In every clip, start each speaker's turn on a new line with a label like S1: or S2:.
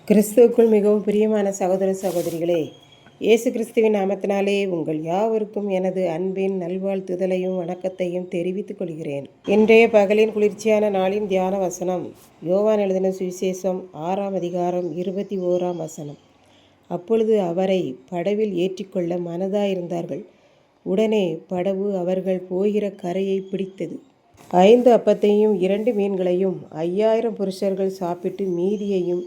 S1: கிறிஸ்துவுக்குள் மிகவும் பிரியமான சகோதர சகோதரிகளே, இயேசு கிறிஸ்துவின் நாமத்தினாலே உங்கள் யாவருக்கும் எனது அன்பின் நல்வாழ்த்துதலையும் வணக்கத்தையும் தெரிவித்துக் கொள்கிறேன். இன்றைய பகலின் குளிர்ச்சியான நாளின் தியான வசனம் யோவான் எழுதின சுவிசேஷம் 6ஆம் அதிகாரம் 21ஆம் வசனம். அப்பொழுது அவரை படவில் ஏற்றிக்கொள்ள மனதாயிருந்தார்கள். உடனே படவு அவர்கள் போகிற கரையை பிடித்தது. 5 அப்பத்தையும் 2 மீன்களையும் 5000 புருஷர்கள் சாப்பிட்டு மீதியையும்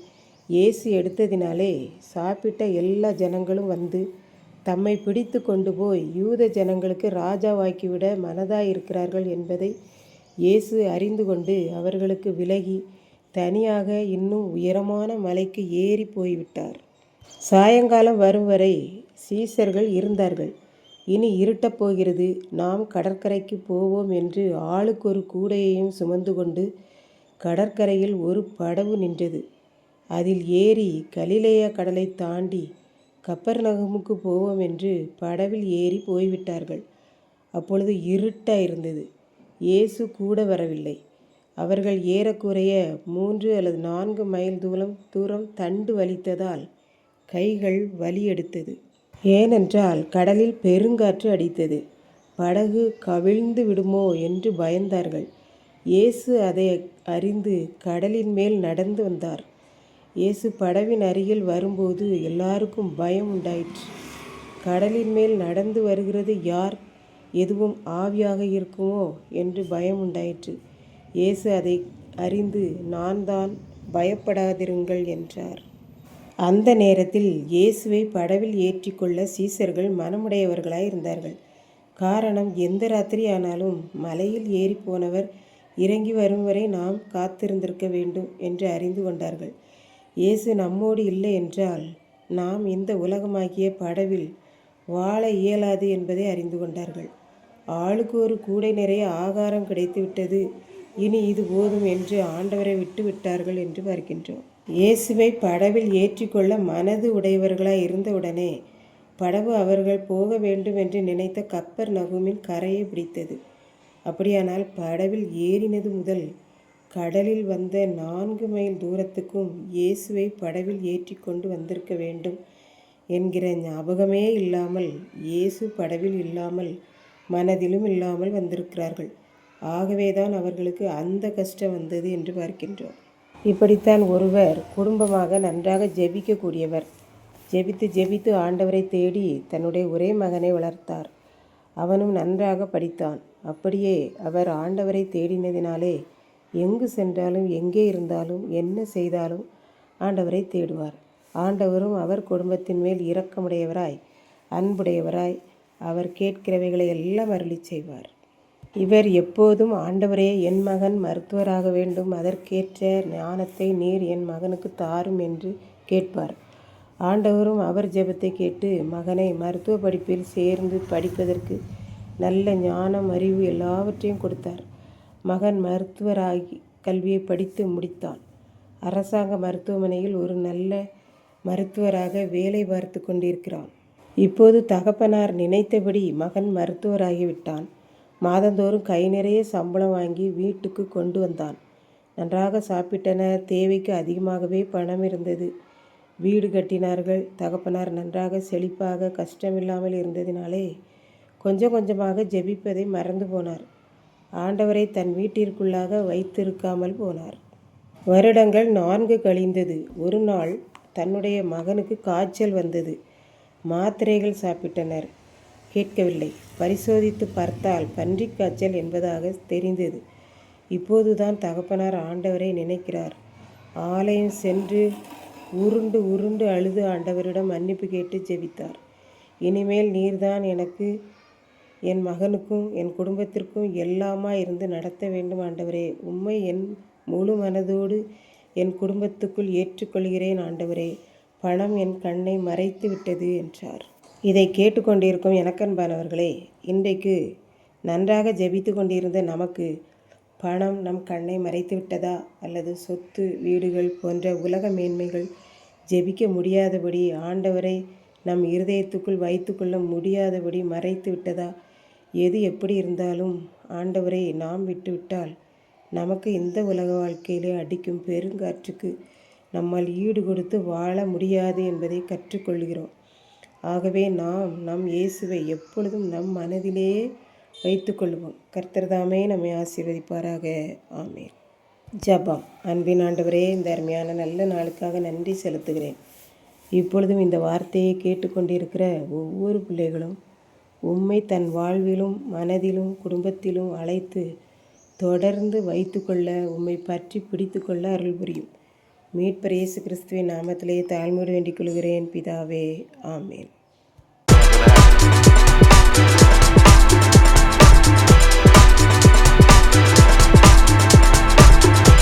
S1: இயேசு எடுத்ததினாலே சாப்பிட்ட எல்லா ஜனங்களும் வந்து தம்மை பிடித்து கொண்டு போய் யூத ஜனங்களுக்கு ராஜாவாக்கிவிட மனதாயிருக்கிறார்கள் என்பதை இயேசு அறிந்து கொண்டு அவர்களுக்கு விலகி தனியாக இன்னும் உயரமான மலைக்கு ஏறி போய்விட்டார். சாயங்காலம் வரும் வரை சீசர்கள் இருந்தார்கள். இனி இருட்டப் போகிறது, நாம் கடற்கரைக்கு போவோம் என்று ஆளுக்கு ஒரு கூடையையும் சுமந்து கொண்டு கடற்கரையில் ஒரு படவு நின்றது. அதில் ஏறி கலிலேயா கடலை தாண்டி கப்பர்நகமுக்கு போவோம் என்று படவில் ஏறி போய்விட்டார்கள். அப்பொழுது இருட்டாயிருந்தது. இயேசு கூட வரவில்லை. அவர்கள் ஏறக்குறைய 3 அல்லது 4 மைல் தூரம் தண்டு வலித்ததால் கைகள் வலி எடுத்தது. ஏனென்றால் கடலில் பெருங்காற்று அடித்தது. படகு கவிழ்ந்து விடுமோ என்று பயந்தார்கள். இயேசு அதை அறிந்து கடலின் மேல் நடந்து வந்தார். இயேசு படவின் அருகில் வரும்போது எல்லாருக்கும் பயம் உண்டாயிற்று. கடலின் மேல் நடந்து வருகிறது யார்? எதுவும் ஆவியாக இருக்குமோ என்று பயம் உண்டாயிற்று. இயேசு அதை அறிந்து, நான் தான், பயப்படாதிருங்கள் என்றார். அந்த நேரத்தில் இயேசுவை படவில் ஏற்றிக்கொள்ள சீசர்கள் மனமுடையவர்களாய் இருந்தார்கள். காரணம், எந்த ராத்திரி ஆனாலும் மலையில் ஏறி போனவர் இறங்கி வரும் வரை நாம் காத்திருந்திருக்க வேண்டும் என்று அறிந்து கொண்டார்கள். இயேசு நம்மோடு இல்லை என்றால் நாம் இந்த உலகமாகிய படவில் வாழ இயலாது என்பதை அறிந்து கொண்டார்கள். ஆளுக்கு ஒரு கூடை நிறைய ஆகாரம் கிடைத்துவிட்டது, இனி இது போதும் என்று ஆண்டவரை விட்டு விட்டார்கள் என்று பார்க்கின்றோம். இயேசுவை படவில் ஏற்றிக்கொள்ள மனது உடையவர்களாய் இருந்தவுடனே படவு அவர்கள் போக வேண்டும் என்று நினைத்த கப்பர்நகூமின் கரையை பிடித்தது. அப்படியானால் படவில் ஏறினது முதல் கடலில் வந்த 4 மைல் தூரத்துக்கும் இயேசுவை படவில் ஏற்றி கொண்டு வந்திருக்க வேண்டும் என்கிற ஞாபகமே இல்லாமல், இயேசு படவில் இல்லாமல் மனதிலும் இல்லாமல் வந்திருக்கிறார்கள். ஆகவேதான் அவர்களுக்கு அந்த கஷ்டம் வந்தது என்று பார்க்கின்றோம். இப்படித்தான் ஒருவர் குடும்பமாக நன்றாக ஜெபிக்கக்கூடியவர் ஜெபித்து ஆண்டவரை தேடி தன்னுடைய ஒரே மகனை வளர்த்தார். அவனும் நன்றாக படித்தான். அப்படியே அவர் ஆண்டவரை தேடினதினாலே எங்கு சென்றாலும் எங்கே இருந்தாலும் என்ன செய்தாலும் ஆண்டவரை தேடுவார். ஆண்டவரும் அவர் குடும்பத்தின் மேல் இரக்கமுடையவராய் அன்புடையவராய் அவர் கேட்கிறவைகளை எல்லாம் அருளி செய்வார். இவர் எப்போதும் ஆண்டவரே, என் மகன் மருத்துவராக வேண்டும், அதற்கேற்ற ஞானத்தை நீர் என் மகனுக்கு தாரும் என்று கேட்பார். ஆண்டவரும் அவர் ஜெபத்தை கேட்டு மகனை மருத்துவ படிப்பில் சேர்ந்து படிப்பதற்கு நல்ல ஞானம், அறிவு எல்லாவற்றையும் கொடுத்தார். மகன் மருத்துவராகி கல்வியை படித்து முடித்தான். அரசாங்க மருத்துவமனையில் ஒரு நல்ல மருத்துவராக வேலை பார்த்து கொண்டிருக்கிறான். இப்போது தகப்பனார் நினைத்தபடி மகன் மருத்துவராகிவிட்டான். மாதந்தோறும் கை நிறைய சம்பளம் வாங்கி வீட்டுக்கு கொண்டு வந்தான். நன்றாக சாப்பிட்டனர். தேவைக்கு அதிகமாகவே பணம் இருந்தது. வீடு கட்டினார்கள். தகப்பனார் நன்றாக செழிப்பாக கஷ்டமில்லாமல் இருந்ததினாலே கொஞ்சம் கொஞ்சமாக ஜெபிப்பதை மறந்து போனார். ஆண்டவரை தன் வீட்டிற்குள்ளாக வைத்திருக்காமல் போனார். வருடங்கள் 4 கழிந்தது. ஒரு நாள் தன்னுடைய மகனுக்கு காய்ச்சல் வந்தது. மாத்திரைகள் சாப்பிட்டனர், கேட்கவில்லை. பரிசோதித்து பார்த்தால் பன்றிக் காய்ச்சல் என்பதாக தெரிந்தது. இப்போதுதான் தகப்பனார் ஆண்டவரை நினைக்கிறார். ஆலயம் சென்று உருண்டு உருண்டு அழுது ஆண்டவரிடம் மன்னிப்பு கேட்டு ஜெபித்தார். இனிமேல் நீர்தான் எனக்கு, என் மகனுக்கும் என் குடும்பத்திற்கும் எல்லாமா இருந்து நடத்த வேண்டும் ஆண்டவரே. உம்மை என் முழு மனதோடு என் குடும்பத்துக்குள் ஏற்றுக்கொள்கிறேன் ஆண்டவரே. பணம் என் கண்ணை மறைத்து விட்டது என்றார். இதை கேட்டுக்கொண்டிருக்கும் எனக்கன்பானவர்களே, இன்றைக்கு நன்றாக ஜெபித்து கொண்டிருந்த நமக்கு பணம் நம் கண்ணை மறைத்து விட்டதா? அல்லது சொத்து, வீடுகள் போன்ற உலக மேன்மைகள் ஜெபிக்க முடியாதபடி, ஆண்டவரை நம் இருதயத்துக்குள் வைத்து கொள்ள முடியாதபடி மறைத்து விட்டதா? எது எப்படி இருந்தாலும் ஆண்டவரை நாம் விட்டுவிட்டால் நமக்கு இந்த உலக வாழ்க்கையிலே அடிக்கும் பெருங்காற்றுக்கு நம்மால் ஈடு கொடுத்து வாழ முடியாது என்பதை கற்றுக்கொள்கிறோம். ஆகவே நாம் நம் இயேசுவை எப்பொழுதும் நம் மனதிலேயே வைத்துக்கொள்வோம். கர்த்தர் தாமே நம்மை ஆசீர்வதிப்பாராக. ஆமென். ஜெபம். அன்பின் ஆண்டவரே, இந்த அருமையான நல்ல நாளுக்காக நன்றி செலுத்துகிறேன். இப்பொழுதும் இந்த வார்த்தையை கேட்டுக்கொண்டிருக்கிற ஒவ்வொரு பிள்ளைகளும் உம்மை தன் வாழ்விலும் மனதிலும் குடும்பத்திலும் அழைத்து தொடர்ந்து வைத்துக்கொள்ள, உம்மை பற்றி பிடித்து கொள்ள அருள் புரியும். மீட்பர் இயேசு கிறிஸ்துவின் நாமத்திலே தாழ்மையோடு வேண்டிக் கொள்கிறேன் பிதாவே. ஆமென்.